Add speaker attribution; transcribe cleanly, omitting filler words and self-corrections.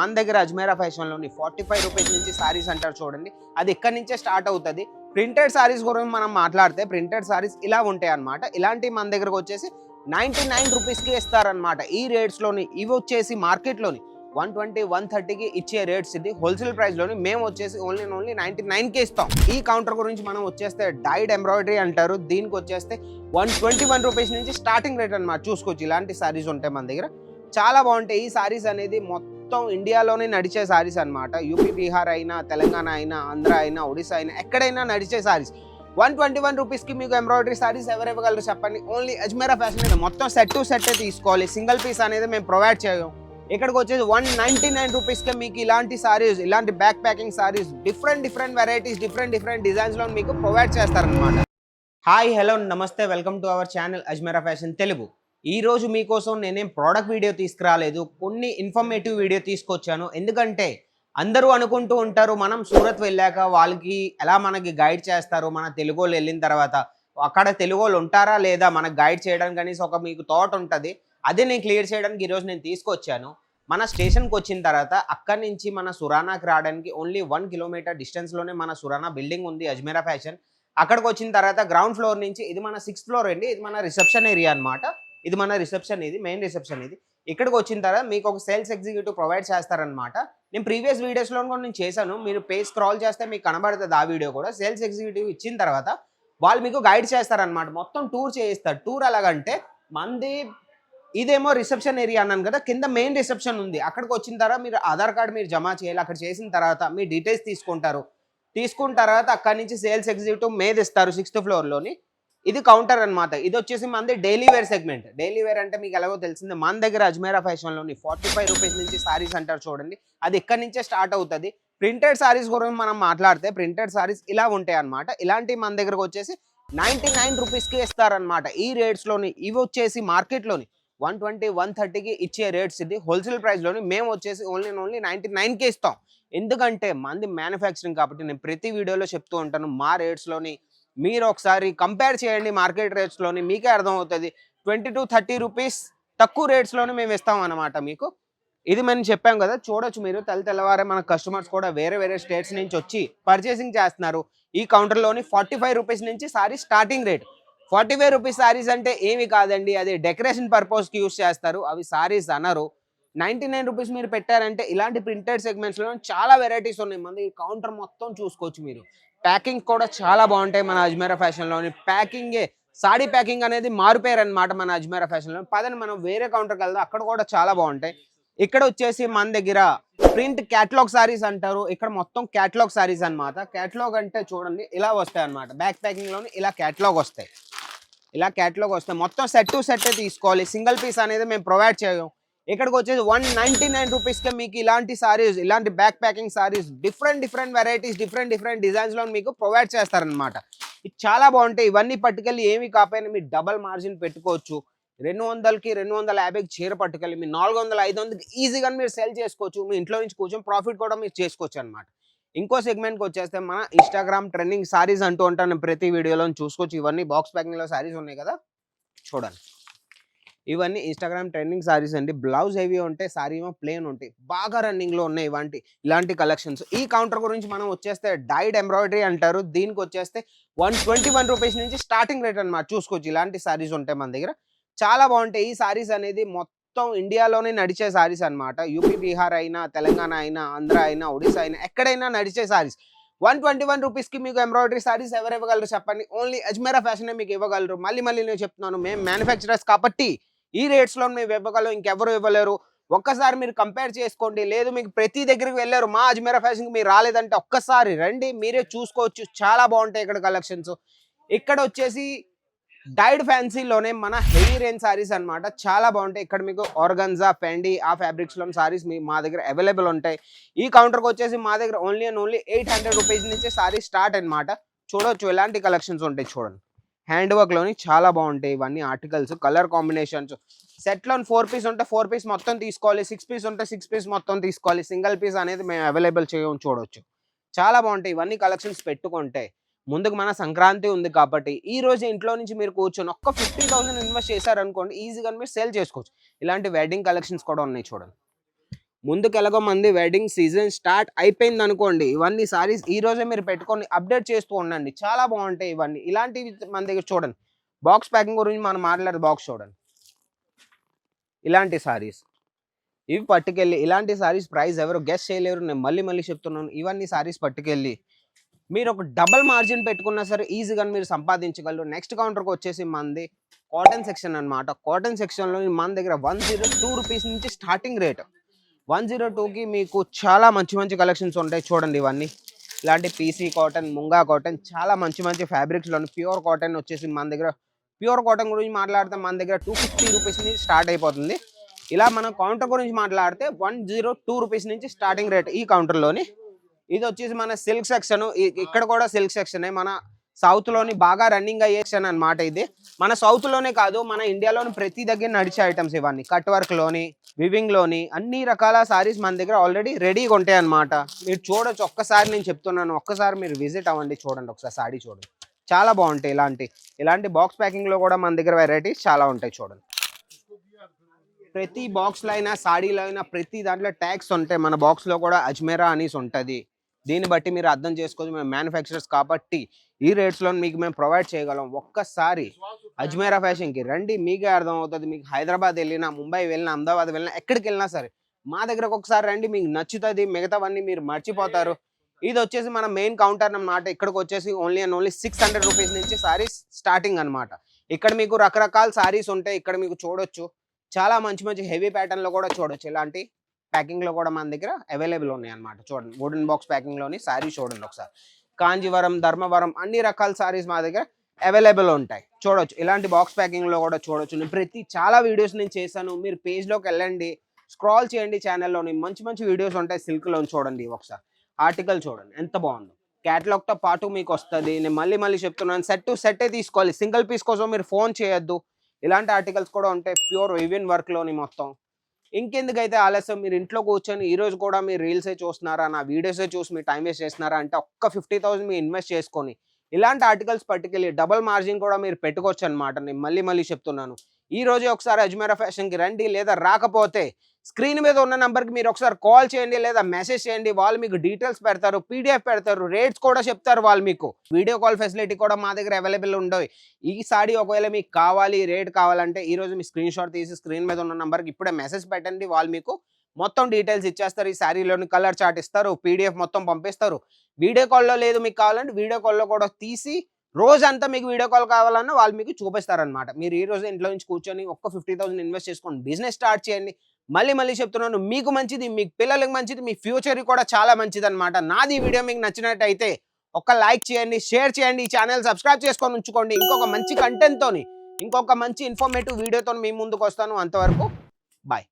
Speaker 1: మన దగ్గర అజ్మేరా ఫ్యాషన్లోని 45 రూపీస్ నుంచి సారీస్ అంటారు చూడండి. అది ఇక్కడ నుంచే స్టార్ట్ అవుతుంది. ప్రింటెడ్ సారీస్ గురించి మనం మాట్లాడితే ప్రింటెడ్ సారీస్ ఇలా ఉంటాయి అన్నమాట. ఇలాంటి మన దగ్గరకు వచ్చేసి 99 రూపీస్కి ఇస్తారనమాట. ఈ రేట్స్లోని ఇవి వచ్చేసి మార్కెట్లోని 120, 130కి ఇచ్చే రేట్స్ ఇది. హోల్సేల్ ప్రైస్లోని మేము వచ్చేసి ఓన్లీ 99కి ఇస్తాం. ఈ కౌంటర్ గురించి మనం వచ్చేస్తే డైడ్ ఎంబ్రాయిడరీ అంటారు. దీనికి వచ్చేస్తే 121 రూపీస్ నుంచి స్టార్టింగ్ రేట్ అనమాట. చూసుకోవచ్చు, ఇలాంటి సారీస్ ఉంటాయి మన దగ్గర. చాలా బాగుంటాయి. ఈ సారీస్ అనేది మొత్తం ఇండియాలోనే నడిచే సారీస్ అనమాట. యూపీ, బీహార్ అయినా, తెలంగాణ అయినా, ఆంధ్ర అయినా, ఒడిశా అయినా, ఎక్కడైనా నడిచే సారీస్. 121 రూపీస్కి మీకు ఎంబ్రాయిడరీ సారీస్ ఎవరు ఇవ్వగలరు చెప్పండి? ఓన్లీ అజ్మేరా ఫ్యాషన్ అయితే మొత్తం సెట్ టు సెట్ తీసుకోవాలి. సింగిల్ పీస్ అనేది మేము ప్రొవైడ్ చేయం. ఇక్కడికి వచ్చేసి 199 రూపీస్కే మీకు ఇలాంటి సారీస్, ఇలాంటి back packing saris different varieties, different డిజైన్స్లో మీకు ప్రొవైడ్ చేస్తారనమాట. హాయ్, హలో, నమస్తే, welcome to our channel Ajmera fashion Telugu. ఈ రోజు మీకోసం నేనేం ప్రోడక్ట్ వీడియో తీసుకురాలేదు, కొన్ని ఇన్ఫర్మేటివ్ వీడియో తీసుకొచ్చాను. ఎందుకంటే అందరూ అనుకుంటూ ఉంటారు మనం సూరత్ వెళ్ళాక వాళ్ళకి ఎలా మనకి గైడ్ చేస్తారు, మన తెలుగు వాళ్ళు వెళ్ళిన తర్వాత అక్కడ తెలుగు వాళ్ళు ఉంటారా లేదా మనకు గైడ్ చేయడానికి అనేసి ఒక మీకు థాట్ ఉంటుంది. అదే నేను క్లియర్ చేయడానికి ఈరోజు నేను తీసుకొచ్చాను. మన స్టేషన్కి వచ్చిన తర్వాత అక్కడి నుంచి మన సురానాకి రావడానికి ఓన్లీ 1 కిలోమీటర్ డిస్టెన్స్లోనే మన సురానా బిల్డింగ్ ఉంది, అజ్మేరా ఫ్యాషన్. అక్కడికి వచ్చిన తర్వాత గ్రౌండ్ ఫ్లోర్ నుంచి ఇది మన 6th ఫ్లోర్ అండి. ఇది మన రిసెప్షన్ ఏరియా అనమాట. ఇది మన రిసెప్షన్, ఇది మెయిన్ రిసెప్షన్. ఇది ఇక్కడికి వచ్చిన తర్వాత మీకు ఒక సేల్స్ ఎగ్జిక్యూటివ్ ప్రొవైడ్ చేస్తారనమాట. నేను ప్రీవియస్ వీడియోస్లో కూడా నేను చేశాను. మీరు పేజ్ స్క్రాల్ చేస్తే మీకు కనబడుతుంది ఆ వీడియో కూడా. సేల్స్ ఎగ్జిక్యూటివ్ ఇచ్చిన తర్వాత వాళ్ళు మీకు గైడ్ చేస్తారనమాట. మొత్తం టూర్ చేయిస్తారు. టూర్ ఎలాగంటే మంది ఇదేమో రిసెప్షన్ ఏరియా అన్నాను కదా, కింద మెయిన్ రిసెప్షన్ ఉంది. అక్కడికి వచ్చిన తర్వాత మీరు ఆధార్ కార్డు మీరు జమ చేయాలి. అక్కడ చేసిన తర్వాత మీ డీటెయిల్స్ తీసుకుంటారు. తీసుకున్న తర్వాత అక్కడి నుంచి సేల్స్ ఎగ్జిక్యూటివ్ మీద ఇస్తారు 6th ఫ్లోర్లోని. ఇది కౌంటర్ అనమాట. ఇది వచ్చేసి మనది daily wear segment. Daily wear అంటే మీకు ఎలాగో తెలిసిందే. మన దగ్గర అజ్మేరా ఫ్యాషన్లోని 45 రూపీస్ నుంచి సారీస్ అంటారు చూడండి. అది ఇక్కడ నుంచే స్టార్ట్ అవుతుంది. ప్రింటెడ్ సారీస్ గురించి మనం మాట్లాడితే ప్రింటెడ్ సారీస్ ఇలా ఉంటాయి అనమాట. ఇలాంటి మన దగ్గరకు వచ్చేసి 99 రూపీస్కి ఇస్తారనమాట. ఈ రేట్స్లోని ఇవి వచ్చేసి మార్కెట్లోని 120, 130కి ఇచ్చే రేట్స్ ఇది. హోల్సేల్ ప్రైస్లోని మేము వచ్చేసి ఓన్లీ 99కే ఇస్తాం. ఎందుకంటే మంది మ్యానుఫ్యాక్చరింగ్ కాబట్టి నేను ప్రతి వీడియోలో చెప్తూ ఉంటాను. మా రేట్స్లోని మీరు ఒకసారి కంపేర్ చేయండి మార్కెట్ రేట్స్లోని, మీకే అర్థమవుతుంది. 20 to 30 రూపీస్ తక్కువ రేట్స్లోనే మేము ఇస్తాం అనమాట మీకు. ఇది మేము చెప్పాం కదా, చూడొచ్చు మీరు. తెల్లవారే మన కస్టమర్స్ కూడా వేరే స్టేట్స్ నుంచి వచ్చి పర్చేసింగ్ చేస్తున్నారు. ఈ కౌంటర్లోని 45 రూపీస్ నుంచి sorry starting rate. 45 rupees saris అంటే ఏమి కాదండి, అది డెకరేషన్ పర్పస్కి యూస్ చేస్తారు. అవి సారీస్ అనరు. 99 రూపీస్ మీరు పెట్టారంటే ఇలాంటి ప్రింటెడ్ సెగ్మెంట్స్లో చాలా వెరైటీస్ ఉన్నాయి. మన కౌంటర్ మొత్తం చూసుకోవచ్చు మీరు. ప్యాకింగ్ కూడా చాలా బాగుంటాయి మన అజ్మేరా ఫ్యాషన్లోని. ప్యాకింగే సాడీ ప్యాకింగ్ అనేది మారిపోయారు అనమాట మన అజ్మేరా ఫ్యాషన్లో. పదని మనం వేరే కౌంటర్కి వెళ్దాం, అక్కడ కూడా చాలా బాగుంటాయి. ఇక్కడ వచ్చేసి మన దగ్గర ప్రింట్ క్యాటలాగ్ సారీస్ అంటారు. ఇక్కడ మొత్తం క్యాటలాగ్ సారీస్ అనమాట. క్యాటలాగ్ అంటే చూడండి ఇలా వస్తాయి అనమాట. బ్యాక్ ప్యాకింగ్లోని ఇలా క్యాటలాగ్ వస్తాయి. ఇలా క్యాటలాగ్ వస్తాయి. మొత్తం సెట్ టు సెట్ తీసుకోవాలి. సింగిల్ పీస్ అనేది మేము ప్రొవైడ్ చేయం. ఇక్కడికి వచ్చేసి 199 రూపీస్కే మీకు ఇలాంటి సారీస్, ఇలాంటి back packing saris different varieties, different డిజైన్స్లో మీకు ప్రొవైడ్ చేస్తారనమాట. ఇది చాలా బాగుంటాయి. ఇవన్నీ పట్టుకెళ్ళి ఏమి కాకపోయినా మీరు డబల్ మార్జిన్ పెట్టుకోవచ్చు. 200కి 250కి చీర పట్టుకెళ్ళి మీరు 400, 500కి ఈజీగా మీరు సెల్ చేసుకోవచ్చు. మీ ఇంట్లో నుంచి కూర్చొని ప్రాఫిట్ కూడా మీరు చేసుకోవచ్చు అనమాట. ఇంకో సెగ్మెంట్కి వచ్చేస్తే మన ఇన్స్టాగ్రామ్ ట్రెండింగ్ సారీస్ అంటూ ఉంటాను ప్రతి వీడియోలో చూసుకోవచ్చు. ఇవన్నీ బాక్స్ ప్యాకింగ్లో సారీస్ ఉన్నాయి కదా, చూడండి. ఇవన్నీ ఇన్స్టాగ్రామ్ ట్రెండింగ్ సారీస్ అండి. బ్లౌజ్ హెవీ ఉంటాయి, సారీ ఏమో ప్లెయిన్ ఉంటాయి. బాగా రన్నింగ్లో ఉన్నాయి ఇలాంటి కలెక్షన్స్. ఈ కౌంటర్ గురించి మనం వచ్చేస్తే డైడ్ ఎంబ్రాయిడరీ అంటారు. దీనికి వచ్చేస్తే 121 రూపీస్ నుంచి స్టార్టింగ్ రేట్ అనమాట. చూసుకోవచ్చు, ఇలాంటి సారీస్ ఉంటాయి మన దగ్గర. చాలా బాగుంటాయి. ఈ సారీస్ అనేది మొత్తం ఇండియాలోనే నడిచే సారీస్ అనమాట. యూపీ, బీహార్ అయినా, తెలంగాణ అయినా, ఆంధ్ర అయినా, ఒడిశా అయినా, ఎక్కడైనా నడిచే సారీస్. 121 రూపీస్కి మీకు ఎంబ్రాయిడరీ సారీస్ ఎవరు ఇవ్వగలరు చెప్పండి? ఓన్లీ అజ్మేరా ఫ్యాషనే మీకు ఇవ్వగలరు. మళ్ళీ నేను చెప్తున్నాను, మేము మ్యానుఫ్యాక్చరర్స్ కాబట్టి ఈ రేట్స్లో మేము ఇవ్వగలం, ఇంకెవరు ఇవ్వలేరు. ఒక్కసారి మీరు కంపేర్ చేసుకోండి. లేదు మీకు ప్రతి దగ్గరికి వెళ్ళారు, మా అజ్మేరా ఫ్యాషన్కి మీరు రాలేదంటే ఒక్కసారి రండి, మీరే చూసుకోవచ్చు. చాలా బాగుంటాయి ఇక్కడ కలెక్షన్స్. ఇక్కడ వచ్చేసి డైడ్ ఫ్యాన్సీలోనే మన హెవీ రేంజ్ సారీస్ అనమాట. చాలా బాగుంటాయి. ఇక్కడ మీకు ఆర్గన్జా, ఫెండి ఆ ఫ్యాబ్రిక్స్లో సారీస్ మా దగ్గర అవైలబుల్ ఉంటాయి. ఈ కౌంటర్కి వచ్చేసి మా దగ్గర ఓన్లీ 800 రూపీస్ నుంచి సారీస్ స్టార్ట్ అనమాట. చూడవచ్చు ఎలాంటి కలెక్షన్స్ ఉంటాయి. చూడండి, హ్యాండ్ వర్క్లోని చాలా బాగుంటాయి. ఇవన్నీ ఆర్టికల్స్, కలర్ కాంబినేషన్స్. సెట్లో 4 పీస్ ఉంటే 4 పీస్ మొత్తం తీసుకోవాలి. 6 పీస్ ఉంటే 6 పీస్ మొత్తం తీసుకోవాలి. సింగిల్ పీస్ అనేది మేము అవైలబుల్ చేయము. చూడవచ్చు, చాలా బాగుంటాయి. ఇవన్నీ కలెక్షన్స్ పెట్టుకుంటే ముందుకు మన సంక్రాంతి ఉంది కాబట్టి ఈ రోజు ఇంట్లో నుంచి మీరు కూర్చొని ఒక్క 50,000 ఇన్వెస్ట్ చేశారనుకోండి, ఈజీగా మీరు సేల్ చేసుకోవచ్చు. ఇలాంటి వెడ్డింగ్ కలెక్షన్స్ కూడా ఉన్నాయి. చూడండి, ముందుకెలాగో మంది వెడ్డింగ్ సీజన్ స్టార్ట్ అయిపోయింది అనుకోండి, ఇవన్నీ సారీస్ ఈ రోజే మీరు పెట్టుకొని అప్డేట్ చేస్తూ ఉండండి. చాలా బాగుంటాయి ఇవన్నీ. ఇలాంటివి మన దగ్గర చూడండి. బాక్స్ ప్యాకింగ్ గురించి మనం మాట్లాడే బాక్స్ చూడండి. ఇలాంటి సారీస్ ఇవి పట్టుకెళ్ళి, ఇలాంటి సారీస్ ప్రైస్ ఎవరు గెస్ చేయలేరు. నేను మళ్ళీ చెప్తున్నాను. ఇవన్నీ సారీస్ పట్టుకెళ్ళి మీరు ఒక డబల్ మార్జిన్ పెట్టుకున్నా సరే ఈజీగా మీరు సంపాదించగలరు. నెక్స్ట్ కౌంటర్కి వచ్చేసి మనది కాటన్ సెక్షన్ అనమాట. కాటన్ సెక్షన్లో మన దగ్గర 102 రూపీస్ నుంచి స్టార్టింగ్ రేట్. 102కి మీకు చాలా మంచి కలెక్షన్స్ ఉంటాయి. చూడండి ఇవన్నీ ఇలాంటి పీసీ కాటన్, ముంగా కాటన్, చాలా మంచి ఫ్యాబ్రిక్స్లోని ప్యూర్ కాటన్ వచ్చేసి మన దగ్గర. ప్యూర్ కాటన్ గురించి మాట్లాడితే మన దగ్గర 250 రూపీస్ నుంచి స్టార్ట్ అయిపోతుంది. ఇలా మనం కౌంటర్ గురించి మాట్లాడితే 102 రూపీస్ నుంచి స్టార్టింగ్ రేట్ ఈ కౌంటర్లోని. ఇది వచ్చేసి మన సిల్క్ సెక్షన్. ఇక్కడ కూడా సిల్క్ సెక్షన్ మన సౌత్ లోని బాగా రన్నింగ్ అయ్యే సెక్షన్ అనమాట. ఇది మన సౌత్ లోనే కాదు, మన ఇండియాలోని ప్రతి దగ్గర నడిచే ఐటమ్స్ ఇవన్నీ. కట్ వర్క్ లోని, వివింగ్ లోని అన్ని రకాల సారీస్ మన దగ్గర ఆల్రెడీ రెడీగా ఉంటాయి అనమాట. మీరు చూడొచ్చు. ఒక్కసారి నేను చెప్తున్నాను, ఒక్కసారి మీరు విజిట్ అవ్వండి, చూడండి ఒకసారి సారీ చూడండి. చాలా బాగుంటాయి. ఇలాంటి బాక్స్ ప్యాకింగ్ లో కూడా మన దగ్గర వెరైటీస్ చాలా ఉంటాయి. చూడండి ప్రతి బాక్స్ లో అయినా, సాడీలో అయినా ప్రతి దాంట్లో ట్యాగ్స్ ఉంటాయి. మన బాక్స్ లో కూడా అజ్మేరా అనేసి ఉంటుంది. దీన్ని బట్టి మీరు అర్థం చేసుకోవచ్చు, మేము మ్యానుఫ్యాక్చరర్స్ కాబట్టి ఈ రేట్స్లో మీకు మేము ప్రొవైడ్ చేయగలం. ఒక్కసారి అజ్మేరా ఫ్యాషన్కి రండి, మీకే అర్థం అవుతుంది. మీకు హైదరాబాద్ వెళ్ళినా, ముంబై వెళ్ళినా, అహ్మదాబాద్ వెళ్ళినా, ఎక్కడికి వెళ్ళినా సరే మా దగ్గరకు ఒకసారి రండి, మీకు నచ్చుతుంది. మిగతావన్నీ మీరు మర్చిపోతారు. ఇది వచ్చేసి మన మెయిన్ కౌంటర్ అన్నమాట. ఇక్కడికి వచ్చేసి ఓన్లీ 600 రూపీస్ నుంచి సారీస్ స్టార్టింగ్ అనమాట. ఇక్కడ మీకు రకరకాల సారీస్ ఉంటాయి. ఇక్కడ మీకు చూడొచ్చు చాలా మంచి హెవీ ప్యాటర్న్ లో కూడా చూడొచ్చు. ఇలాంటి ప్యాకింగ్ లో కూడా మన దగ్గర అవైలబుల్ ఉన్నాయి అన్నమాట. చూడండి వుడెన్ బాక్స్ ప్యాకింగ్ లోని సారీ చూడండి ఒకసారి. కాంజీవరం, ధర్మవరం అన్ని రకాల సారీస్ మా దగ్గర అవైలబుల్ ఉంటాయి. చూడొచ్చు ఇలాంటి బాక్స్ ప్యాకింగ్ లో కూడా చూడొచ్చు. నేను చాలా వీడియోస్ నేను చేశాను. మీరు పేజ్ లోకి వెళ్ళండి, స్క్రాల్ చేయండి, ఛానల్లోని మంచి వీడియోస్ ఉంటాయి. సిల్క్ లోని చూడండి ఒకసారి. ఆర్టికల్ చూడండి ఎంత బాగుందో. క్యాటలాగ్ తో పాటు మీకు వస్తుంది. నేను మళ్ళీ చెప్తున్నాను, సెట్ టు సెట్టే తీసుకోవాలి. సింగిల్ పీస్ కోసం మీరు ఫోన్ చేయొద్దు. ఇలాంటి ఆర్టికల్స్ కూడా ఉంటాయి ప్యూర్ వివిన్ వర్క్ లోని మొత్తం. ఇంకెందుకైతే ఆలస్యం, మీరు ఇంట్లో కూర్చొని ఈ రోజు కూడా మీరు రీల్సే చూస్తున్నారా, నా వీడియోసే చూసి మీరు టైం వేస్ట్ చేస్తున్నారా అంటే ఒక్క 50,000 మీరు ఇన్వెస్ట్ చేసుకొని ఇలాంటి ఆర్టికల్స్ పట్టుకెళ్ళి డబల్ మార్జిన్ కూడా మీరు పెట్టుకోవచ్చు అనమాట. నేను మళ్ళీ చెప్తున్నాను. ఈ రోజే ఒకసారి అజ్మేరా ఫ్యాషన్కి రండి, లేదా రాకపోతే స్క్రీన్ మీద ఉన్న నెంబర్కి మీరు ఒకసారి కాల్ చేయండి లేదా మెసేజ్ చేయండి. వాళ్ళు మీకు డీటెయిల్స్ పెడతారు, పీడిఎఫ్ పెడతారు, రేట్స్ కూడా చెప్తారు వాళ్ళు మీకు. వీడియో కాల్ ఫెసిలిటీ కూడా మా దగ్గర అవైలబుల్ ఉండవు. ఈ సారీ ఒకవేళ మీకు కావాలి, రేట్ కావాలంటే ఈ రోజు మీ స్క్రీన్ షాట్ తీసి స్క్రీన్ మీద ఉన్న నెంబర్కి ఇప్పుడే మెసేజ్ పెట్టండి. వాళ్ళు మీకు మొత్తం డీటెయిల్స్ ఇచ్చేస్తారు. ఈ శారీలోని కలర్ చార్ట్ ఇస్తారు, పీడిఎఫ్ మొత్తం పంపిస్తారు. వీడియో కాల్లో లేదు మీకు కావాలంటే వీడియో కాల్లో కూడా తీసి రోజంతా మీకు వీడియో కాల్ కావాలన్నా వాళ్ళు మీకు చూపిస్తారనమాట. మీరు ఈ రోజు ఇంట్లో నుంచి కూర్చొని ఒక్క 50,000 ఇన్వెస్ట్ చేసుకొని బిజినెస్ స్టార్ట్ చేయండి. మళ్ళీ చెప్తున్నాను, మీకు మంచిది, మీ పిల్లలకి మంచిది, మీ ఫ్యూచర్ కూడా చాలా మంచిది అనమాట. నాది వీడియో మీకు నచ్చినట్టయితే ఒక లైక్ చేయండి, షేర్ చేయండి, ఈ ఛానల్ సబ్స్క్రైబ్ చేసుకొని ఉంచుకోండి. ఇంకొక మంచి కంటెంట్తోని, ఇంకొక మంచి ఇన్ఫర్మేటివ్ వీడియోతో మీ ముందుకు వస్తాను. అంతవరకు బాయ్.